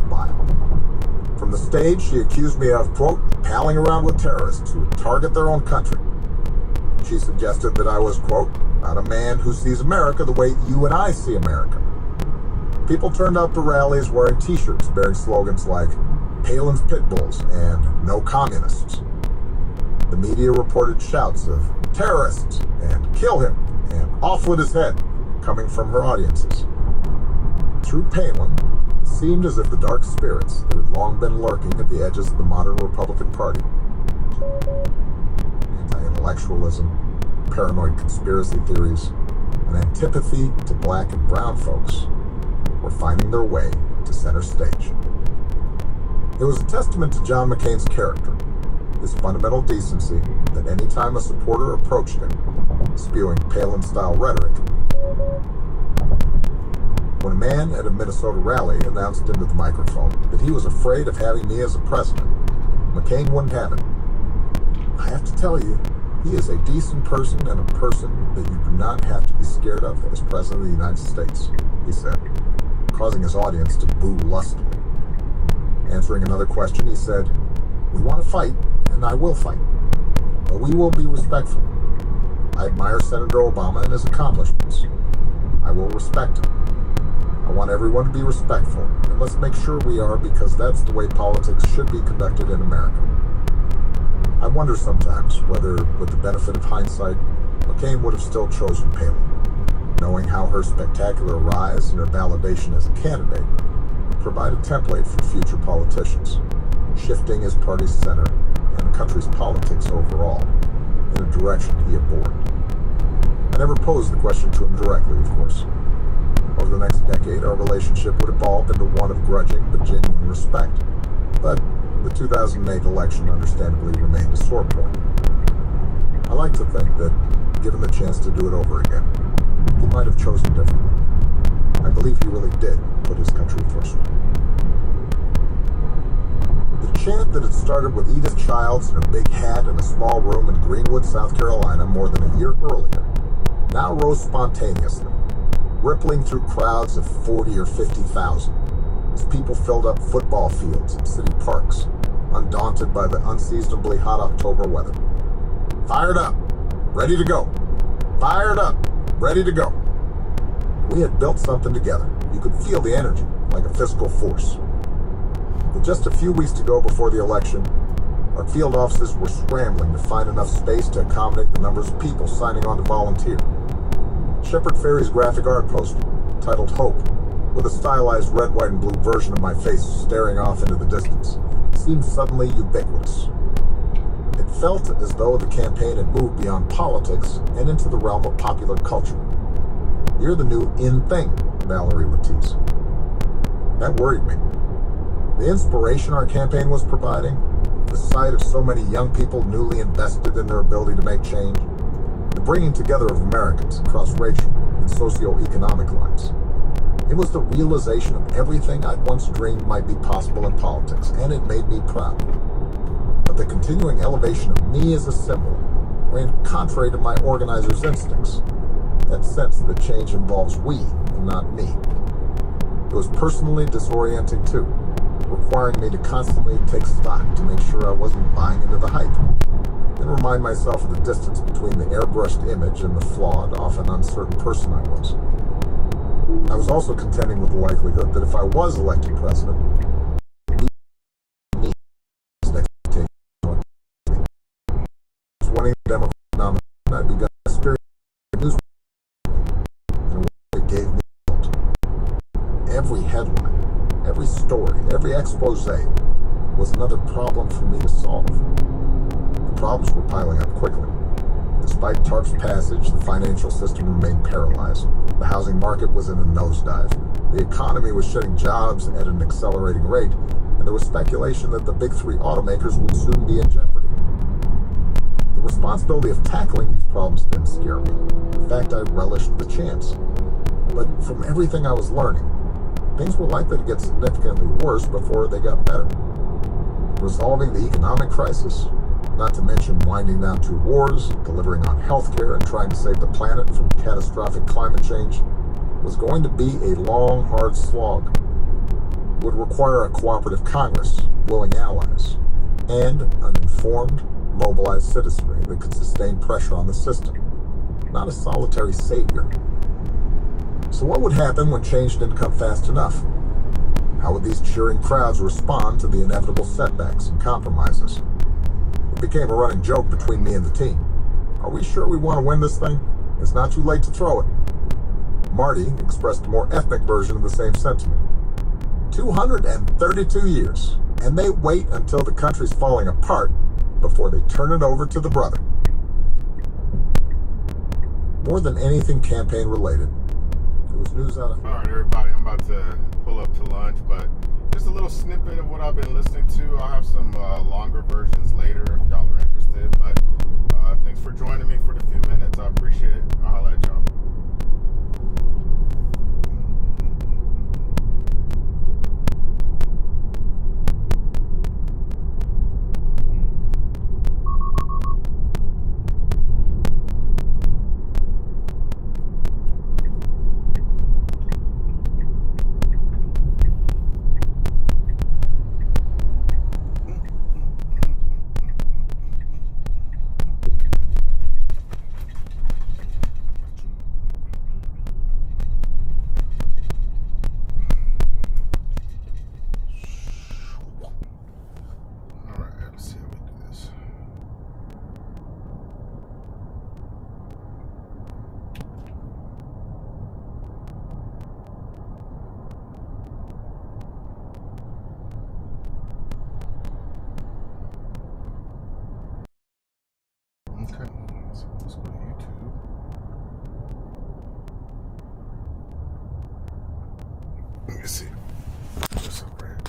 bile. From the stage, she accused me of, quote, palling around with terrorists who would target their own country. She suggested that I was, quote, not a man who sees America the way you and I see America. People turned out to rallies wearing t-shirts bearing slogans like Palin's Pit Bulls and No Communists. The media reported shouts of terrorists and kill him and off with his head coming from her audiences. Through Palin, it seemed as if the dark spirits that had long been lurking at the edges of the modern Republican Party, anti-intellectualism, paranoid conspiracy theories, and antipathy to black and brown folks, were finding their way to center stage. It was a testament to John McCain's character, his fundamental decency, that any time a supporter approached him, spewing Palin-style rhetoric, when a man at a Minnesota rally announced into the microphone that he was afraid of having me as a president, McCain wouldn't have it. I have to tell you, he is a decent person and a person that you do not have to be scared of as President of the United States, he said, causing his audience to boo lustily. Answering another question, he said, we want to fight, and I will fight, but we will be respectful. I admire Senator Obama and his accomplishments. I will respect him. I want everyone to be respectful, and let's make sure we are, because that's the way politics should be conducted in America. I wonder sometimes whether, with the benefit of hindsight, McCain would have still chosen Palin, knowing how her spectacular rise and her validation as a candidate would provide a template for future politicians, shifting his party's center and the country's politics overall in a direction he abhorred. I never posed the question to him directly, of course. Over the next decade, our relationship would evolve into one of grudging but genuine respect. But the 2008 election understandably remained a sore point. I like to think that, given the chance to do it over again, he might have chosen differently. I believe he really did put his country first. The chant that had started with Edith Childs in her big hat in a small room in Greenwood, South Carolina more than a year earlier, now rose spontaneously, rippling through crowds of 40 or 50,000 as people filled up football fields and city parks, undaunted by the unseasonably hot October weather. Fired up, ready to go. Fired up, ready to go. We had built something together. You could feel the energy, like a physical force. But just a few weeks to go before the election, our field offices were scrambling to find enough space to accommodate the numbers of people signing on to volunteer. Shepard Fairey's graphic art poster, titled Hope, with a stylized red, white, and blue version of my face staring off into the distance, seemed suddenly ubiquitous. It felt as though the campaign had moved beyond politics and into the realm of popular culture. You're the new in thing, Valerie would tease. That worried me. The inspiration our campaign was providing, the sight of so many young people newly invested in their ability to make change, the bringing together of Americans across racial and socioeconomic lines. It was the realization of everything I'd once dreamed might be possible in politics, and it made me proud. But the continuing elevation of me as a symbol ran contrary to my organizer's instincts, that sense that change involves we and not me. It was personally disorienting too, requiring me to constantly take stock to make sure I wasn't buying into the hype, and remind myself of the distance between the airbrushed image and the flawed, often uncertain person I was. I was also contending with the likelihood that if I was elected president, me was next to take on me. Winning the Democratic nomination, I'd begun a spirit news in a way that gave me guilt. Every headline, every story, every expose was another problem for me to solve. The problems were piling up quickly. Despite TARP's passage, the financial system remained paralyzed. The housing market was in a nosedive. The economy was shedding jobs at an accelerating rate, and there was speculation that the big three automakers would soon be in jeopardy. The responsibility of tackling these problems didn't scare me. In fact, I relished the chance. But from everything I was learning, things were likely to get significantly worse before they got better. Resolving the economic crisis, not to mention winding down 2 wars, delivering on healthcare, and trying to save the planet from catastrophic climate change, was going to be a long, hard slog. would require a cooperative Congress, willing allies, and an informed, mobilized citizenry that could sustain pressure on the system, not a solitary savior. So what would happen when change didn't come fast enough? How would these cheering crowds respond to the inevitable setbacks and compromises? It became a running joke between me and the team. Are we sure we want to win this thing? It's not too late to throw it. Marty expressed a more ethnic version of the same sentiment. 232 years, and they wait until the country's falling apart before they turn it over to the brother. More than anything campaign related, it was news out of... All right, everybody, I'm about to pull up to lunch, but just a little snippet of what I've been listening to. I'll have some longer versions later if y'all are interested, but thanks for joining me for the few minutes. I appreciate it. I'll holla at y'all. Okay, so let's go to YouTube. Let me see. What's up, right?